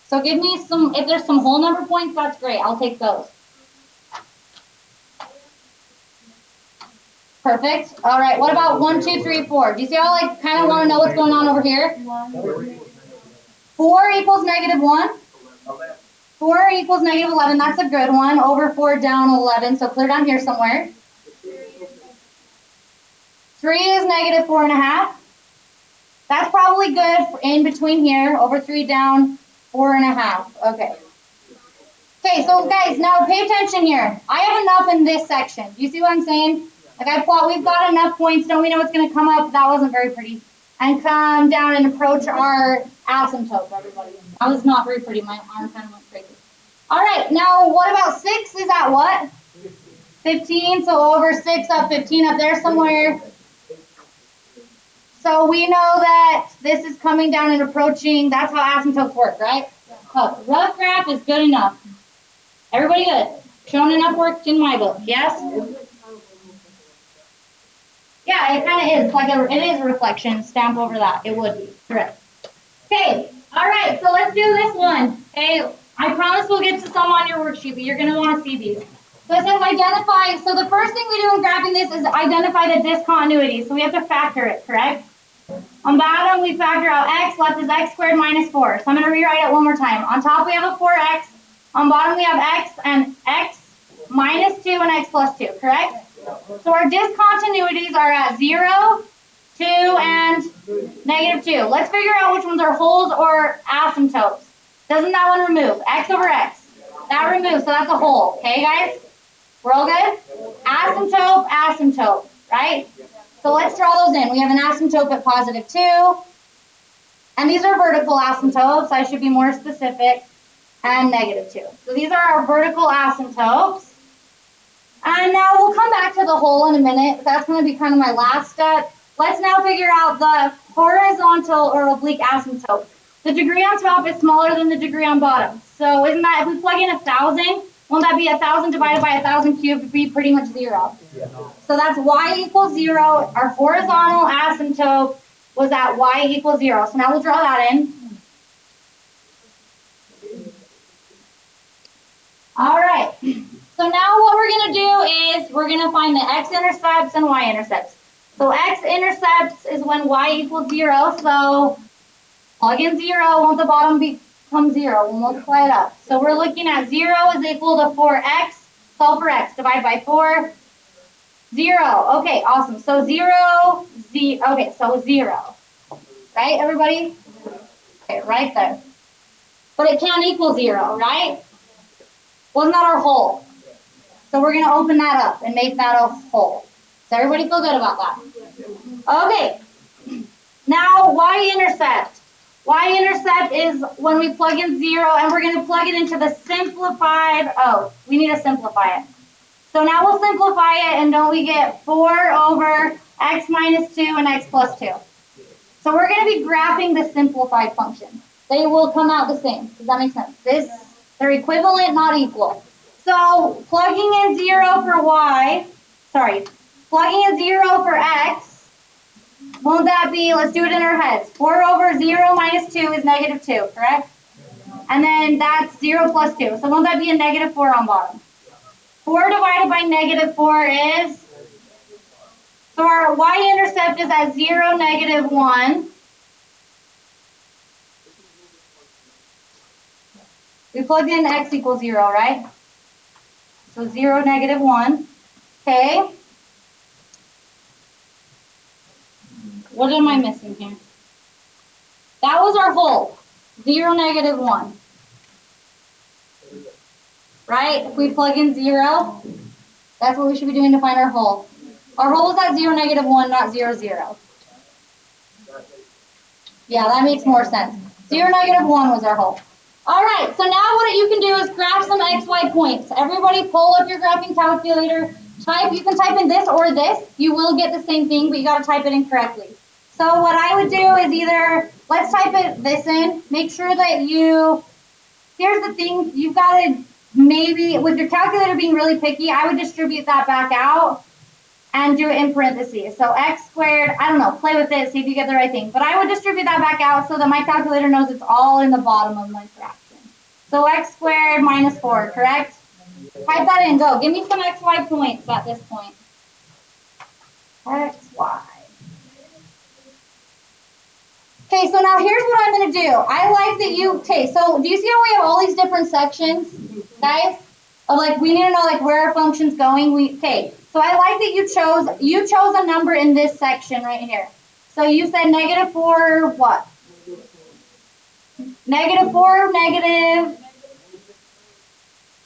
[SPEAKER 1] So give me some, if there's some whole number points, that's great. I'll take those. Perfect. All right, what about 1, 2, 3, 4? Do you see how I kind of want to know what's going on over here? 4 equals negative 1. 4 equals negative 11. That's a good one. Over 4 down 11. So clear down here somewhere. 3 is negative 4.5. That's probably good in between here. Over 3 down 4.5. Okay. Okay, so guys, now pay attention here. I have enough in this section. Do you see what I'm saying? Like we've got enough points. Don't we know what's going to come up? That wasn't very pretty. And come down and approach our asymptote, everybody. That was not very pretty. My arm kind of went crazy. All right, now what about 6 is at what? 15, so over 6 up, 15 up there somewhere. So we know that this is coming down and approaching. That's how asymptotes work, right? So rough graph is good enough. Everybody good? Shown enough work in my book, yes? Yeah, it kind of is. It is a reflection. Stamp over that. It would be. Correct. Okay. All right. So let's do this one. Okay. I promise we'll get to some on your worksheet, but you're going to want to see these. So it says identify. So the first thing we do in graphing this is identify the discontinuity. So we have to factor it, correct? On bottom, we factor out x. Left is x squared minus 4. So I'm going to rewrite it one more time. On top, we have a 4x. On bottom, we have x and x minus 2 and x plus 2, correct? So our discontinuities are at 0, 2, and negative 2. Let's figure out which ones are wholes or asymptotes. Doesn't that one remove? X over x. That removes, so that's a whole. Okay, guys? We're all good? Asymptote, asymptote, right? So let's draw those in. We have an asymptote at positive 2. And these are vertical asymptotes. I should be more specific. And negative 2. So these are our vertical asymptotes. And now we'll come back to the whole in a minute. That's going to be kind of my last step. Let's now figure out the horizontal or oblique asymptote. The degree on top is smaller than the degree on bottom. So isn't that, if we plug in 1,000, Won't that be 1,000 divided by 1,000 cubed would be pretty much 0? Yeah. So that's y equals 0. Our horizontal asymptote was at y equals 0. So now we'll draw that in. All right. So now what we're going to do is we're going to find the x-intercepts and y-intercepts. So x-intercepts is when y equals 0. So plug in 0. Won't the bottom become 0? We'll multiply it up. So we're looking at 0 is equal to 4x. Solve for x. Divide by 4. 0. Okay, awesome. So 0, okay, so 0. Right, everybody? Okay, right there. But it can't equal 0, right? Wasn't that our whole? So we're going to open that up and make that a whole. Does everybody feel good about that? Okay. Now, y-intercept. Y-intercept is when we plug in 0, and we're going to plug it into the simplified, we need to simplify it. So now we'll simplify it, and don't we get 4 over x minus 2 and x plus 2. So we're going to be graphing the simplified function. They will come out the same. Does that make sense? They're equivalent, not equal. So plugging in 0 for y, plugging in 0 for x, won't that be, let's do it in our heads. 4 over 0 minus 2 is negative 2, correct? And then that's 0 plus 2. So won't that be a negative 4 on bottom? 4 divided by negative 4 is, so our y-intercept is at 0, negative 1. We plugged in x equals 0, right? So 0, negative 1. Okay. What am I missing here? That was our whole. 0, negative 1. Right? If we plug in 0, that's what we should be doing to find our whole. Our whole is at 0, negative 1, not 0, 0. Yeah, that makes more sense. 0, negative 1 was our whole. All right, so now what you can do is graph some XY points. Everybody pull up your graphing calculator. You can type in this or this. You will get the same thing, but you got to type it in correctly. So what I would do is either, let's type this in. Make sure that here's the thing, you've got to maybe, with your calculator being really picky, I would distribute that back out and do it in parentheses. So x squared, I don't know, play with it, see if you get the right thing. But I would distribute that back out so that my calculator knows it's all in the bottom of my fraction. So x squared minus 4, correct? Type that in, go. Give me some xy points at this point. xy. Okay, so now here's what I'm going to do. I like that okay, so do you see how we have all these different sections, guys? Of like, we need to know like where our function's going. Okay, so I like that you chose a number in this section right here. So you said negative 4, what? Negative 4, negative,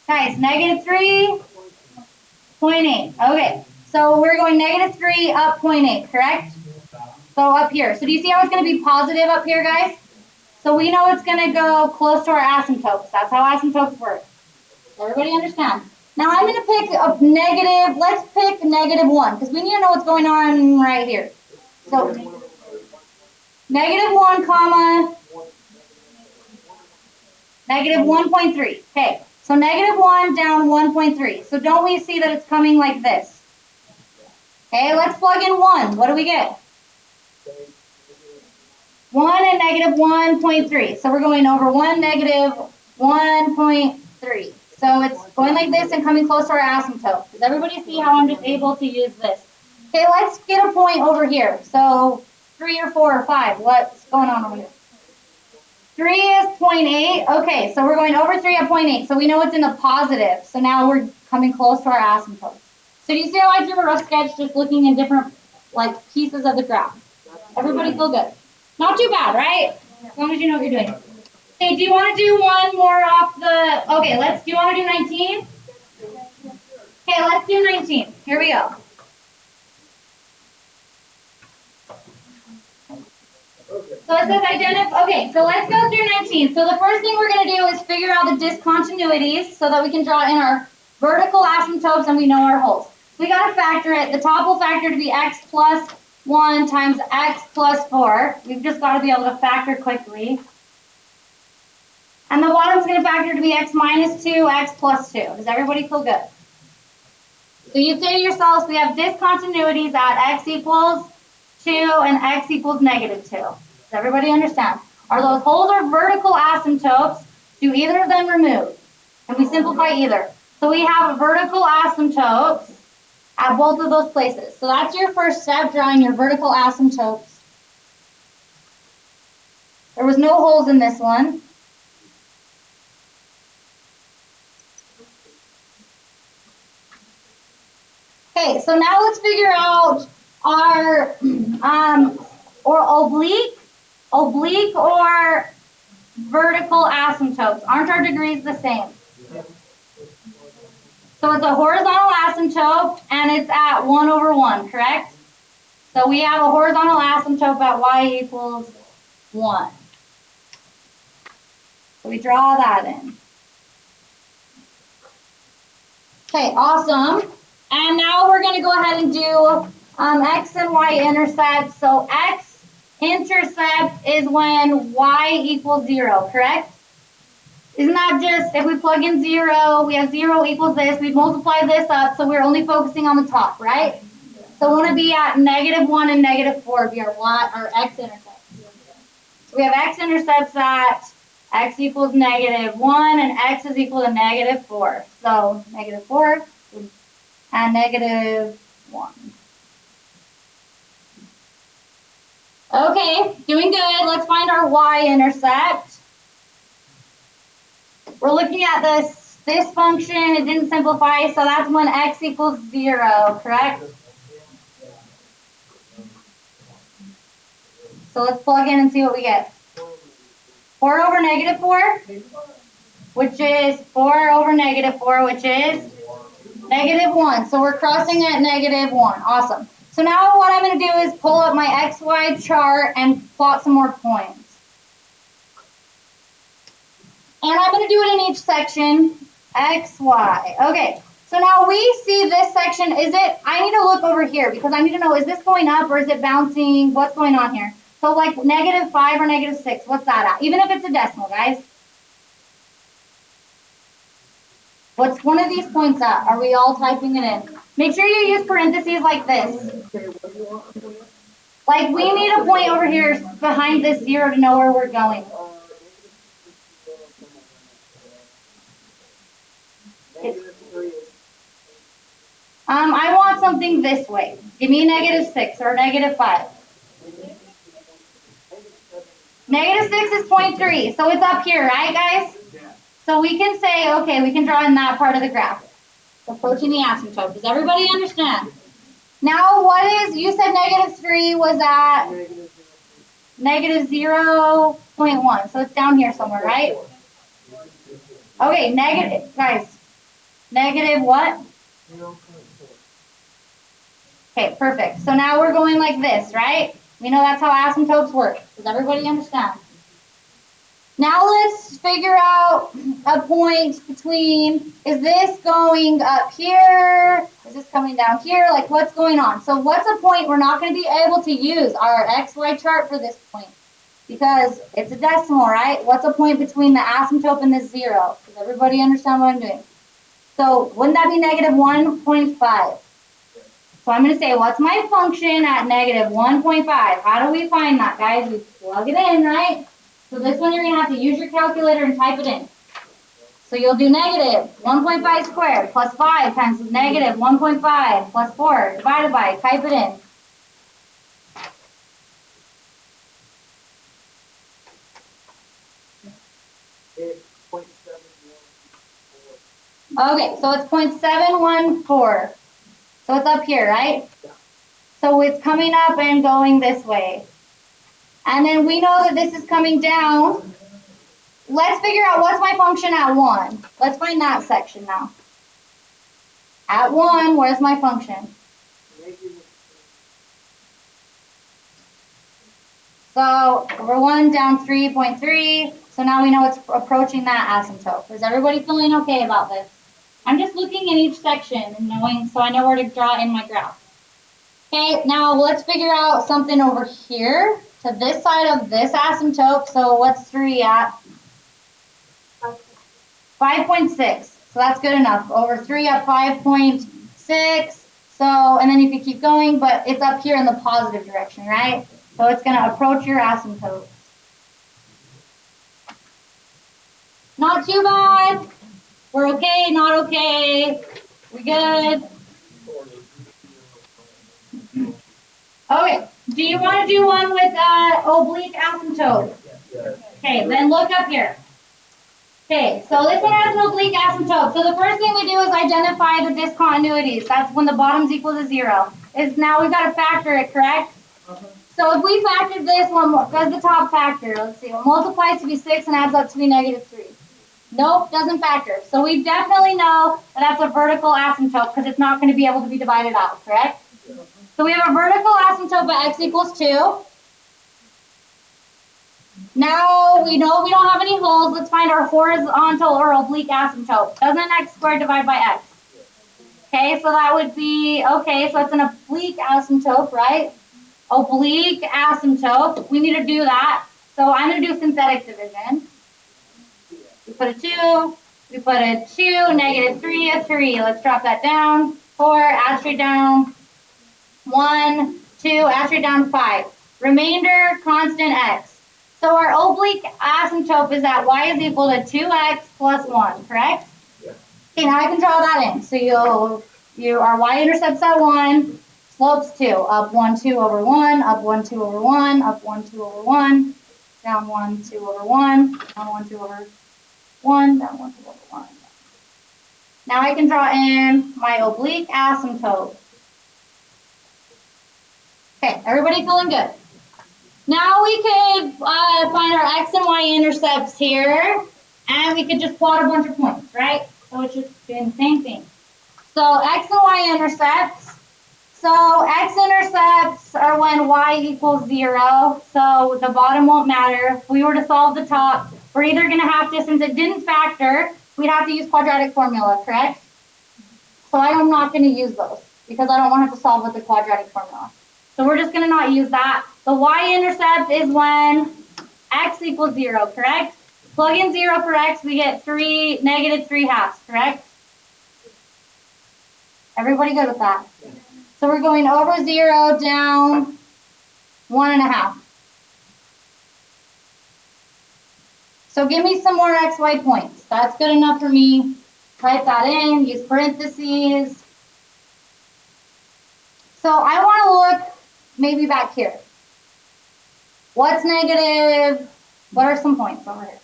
[SPEAKER 1] guys, negative 3.8. Okay, so we're going negative 3 up 0.8, correct? So up here. So do you see how it's going to be positive up here, guys? So we know it's going to go close to our asymptotes. That's how asymptotes work. Everybody understand? Now I'm going to pick a negative, let's pick negative 1, because we need to know what's going on right here. So negative 1, comma, negative 1.3. Okay, so negative 1 down 1.3. So don't we see that it's coming like this? Okay, let's plug in 1. What do we get? 1 and negative 1.3. So we're going over 1, negative 1.3. So it's going like this and coming close to our asymptote. Does everybody see how I'm just able to use this? Okay, let's get a point over here. So 3 or 4 or 5. What's going on over here? 3 is 0.8. Okay, so we're going over 3 at 0.8. So we know it's in the positive. So now we're coming close to our asymptote. So do you see how I drew a rough sketch just looking in different like pieces of the graph? Everybody feel good? Not too bad, right? As long as you know what you're doing. Okay, do you want to do one more off the, okay, do you want to do 19? Okay, let's do 19. Here we go. So it says identify, okay, so let's go through 19. So the first thing we're going to do is figure out the discontinuities so that we can draw in our vertical asymptotes and we know our holes. So we got to factor it. The top will factor to be x plus 1 times x plus 4. We've just got to be able to factor quickly. And the bottom's going to factor to be x minus 2, x plus 2. Does everybody feel good? So you say to yourselves, we have discontinuities at x equals 2 and x equals negative 2. Does everybody understand? Are those holes or vertical asymptotes? Do either of them remove? Can we simplify either? So we have a vertical asymptotes at both of those places. So that's your first step, drawing your vertical asymptotes. There was no holes in this one. Okay, so now let's figure out our or oblique or vertical asymptotes. Aren't our degrees the same? So it's a horizontal asymptote and it's at 1 over 1, correct? So we have a horizontal asymptote at y equals 1. So we draw that in. Okay, awesome. And now we're going to go ahead and do x and y intercept. So x intercept is when y equals 0, correct? Isn't that just, if we plug in 0, we have 0 equals this, we multiply this up, so we're only focusing on the top, right? So we want to be at -1 and -4 be our x-intercepts. So we have x-intercepts at x equals -1 and x is equal to -4. So -4 and -1. Okay, doing good. Let's find our y-intercept. We're looking at this function. It didn't simplify, so that's when x equals 0, correct? So let's plug in and see what we get. 4 over -4, which is 4 over -4, which is -1. So we're crossing at -1. Awesome. So now what I'm going to do is pull up my XY chart and plot some more points. And I'm going to do it in each section, X, Y. Okay, so now we see this section. I need to look over here because I need to know, is this going up or is it bouncing? What's going on here? So like -5 or -6, what's that at? Even if it's a decimal, guys. What's one of these points at? Are we all typing it in? Make sure you use parentheses like this. Like we need a point over here behind this 0 to know where we're going. I want something this way. Give me -6 or -5. -6 is 0.3, so it's up here, right, guys? So we can say, okay, we can draw in that part of the graph. Approaching the asymptote. Does everybody understand? Now, you said -3 was at -0.1, so it's down here somewhere, right? Okay, guys, negative what? Okay, perfect. So now we're going like this, right? We know that's how asymptotes work. Does everybody understand? Now let's figure out a point between, is this going up here? Is this coming down here? Like what's going on? So what's a point we're not going to be able to use our XY chart for this point? Because it's a decimal, right? What's a point between the asymptote and the 0? Does everybody understand what I'm doing? So wouldn't that be -1.5? So I'm going to say, what's my function at -1.5? How do we find that, guys? We plug it in, right? So this one you're going to have to use your calculator and type it in. So you'll do -1.5 squared plus 5 times -1.5 plus 4 divided by, type it in. Okay, so it's 0.714. So it's up here, right? So it's coming up and going this way. And then we know that this is coming down. Let's figure out what's my function at 1. Let's find that section now. At 1, where's my function? So over 1 down 3.3. So now we know it's approaching that asymptote. Is everybody feeling okay about this? I'm just looking in each section and knowing, so I know where to draw in my graph. Okay, now let's figure out something over here to this side of this asymptote. So what's 3 at? 5.6. So that's good enough. Over 3 at 5.6. So, and then you can keep going, but it's up here in the positive direction, right? So it's going to approach your asymptote. Not too bad. We're okay, not okay. We good? Okay. Do you want to do one with oblique asymptote? Okay, then look up here. Okay, so this one has an oblique asymptote. So the first thing we do is identify the discontinuities. That's when the bottom's equal to 0. Is now we've got to factor it, correct? So if we factor this one, does the top factor? Let's see. It multiplies to be 6 and adds up to be -3. Nope, doesn't factor. So we definitely know that that's a vertical asymptote because it's not going to be able to be divided out, correct? So we have a vertical asymptote by x equals 2. Now we know we don't have any holes. Let's find our horizontal or oblique asymptote. Doesn't an x squared divide by x? Okay, so that would be, okay, so it's an oblique asymptote, right? Oblique asymptote. We need to do that. So I'm going to do synthetic division. We put a 2, we put a 2, -3, a 3. Let's drop that down. 4, add straight down. 1, 2, add straight down 5. Remainder, constant x. So our oblique asymptote is that y is equal to 2x plus 1, correct? Yeah. Okay, now I can draw that in. So our y-intercept's at 1, slopes 2. Up 1, 2 over 1, up 1, 2 over 1, up 1, 2 over 1, down 1, 2 over 1, down 1, 2 over 1, down 1, 2 over 1. Now I can draw in my oblique asymptote. Okay, everybody feeling good? Now we could find our x and y intercepts here, and we could just plot a bunch of points, right? So it's just doing the same thing. So x and y intercepts. So x-intercepts are when y equals 0, so the bottom won't matter. If we were to solve the top, we're either going to have to, since it didn't factor, we'd have to use quadratic formula, correct? So I'm not going to use those because I don't want to have to solve with the quadratic formula. So we're just going to not use that. The y-intercept is when x equals 0, correct? Plug in 0 for x, we get -3/2, correct? Everybody good with that? So we're going over 0, down 1.5. So give me some more xy points. That's good enough for me. Type that in, use parentheses. So I want to look maybe back here. What's negative? What are some points over here?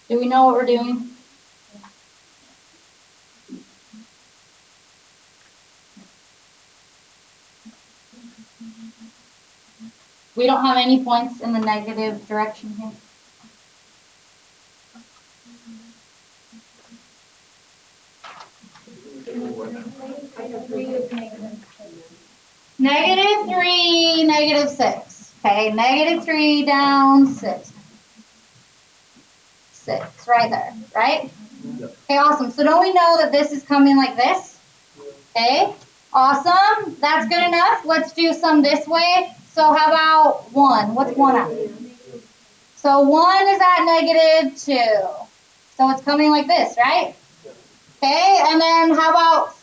[SPEAKER 1] Do we know what we're doing? We don't have any points in the negative direction here. -3, -6. Okay, -3 down 6. 6, right there, right? Okay, awesome. So don't we know that this is coming like this? Okay, awesome. That's good enough. Let's do some this way. So how about 1? What's 1 at? So 1 is at -2. So it's coming like this, right? Okay, and then how about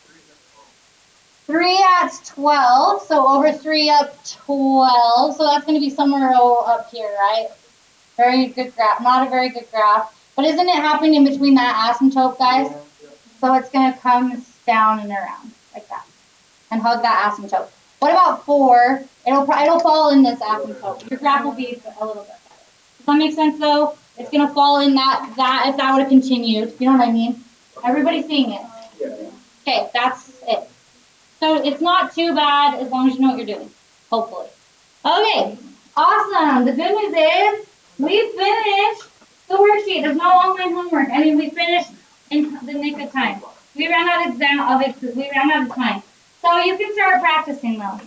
[SPEAKER 1] 3 at 12? So over 3 up 12. So that's going to be somewhere up here, right? Very good graph. Not a very good graph. But isn't it happening in between that asymptote, guys? So it's going to come down and around like that and hug that asymptote. What about 4? It'll fall in this asymptote. Your graph will be a little bit better. Does that make sense, though? It's going to fall in that if that would have continued. You know what I mean? Everybody's seeing it. Okay, that's it. So it's not too bad as long as you know what you're doing, hopefully. Okay, awesome. The good news is we finished the worksheet. There's no online homework. I mean, we finished in the nick of time. We ran out of time. So you can start practicing those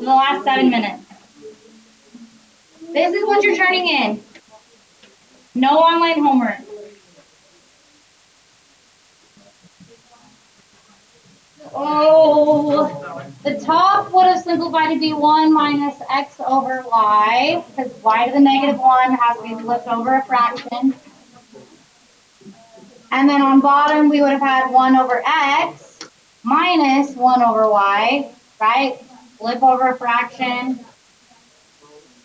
[SPEAKER 1] in the last 7 minutes. This is what you're turning in. No online homework. Oh, The top would have simplified to be 1 minus x over y, because y to the negative 1 has to be flipped over a fraction. And then on bottom, we would have had 1 over x minus 1 over y, right? Flip over a fraction.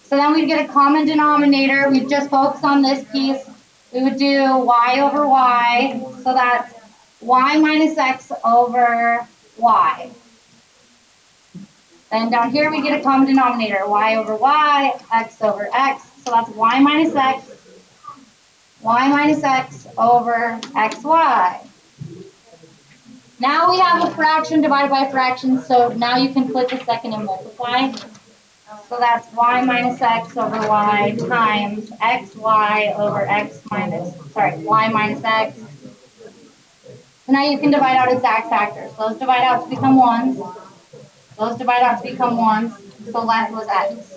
[SPEAKER 1] So then we'd get a common denominator. We'd just focus on this piece. We would do y over y. So that's y minus x over y. Then down here we get a common denominator, y over y, x over x. So that's y minus x over xy. Now we have a fraction divided by a fraction, so now you can flip a second and multiply. So that's y minus x over y times xy over y minus x. So now you can divide out exact factors. Those divide out to become 1s. Those divide out to become 1s. So left was x.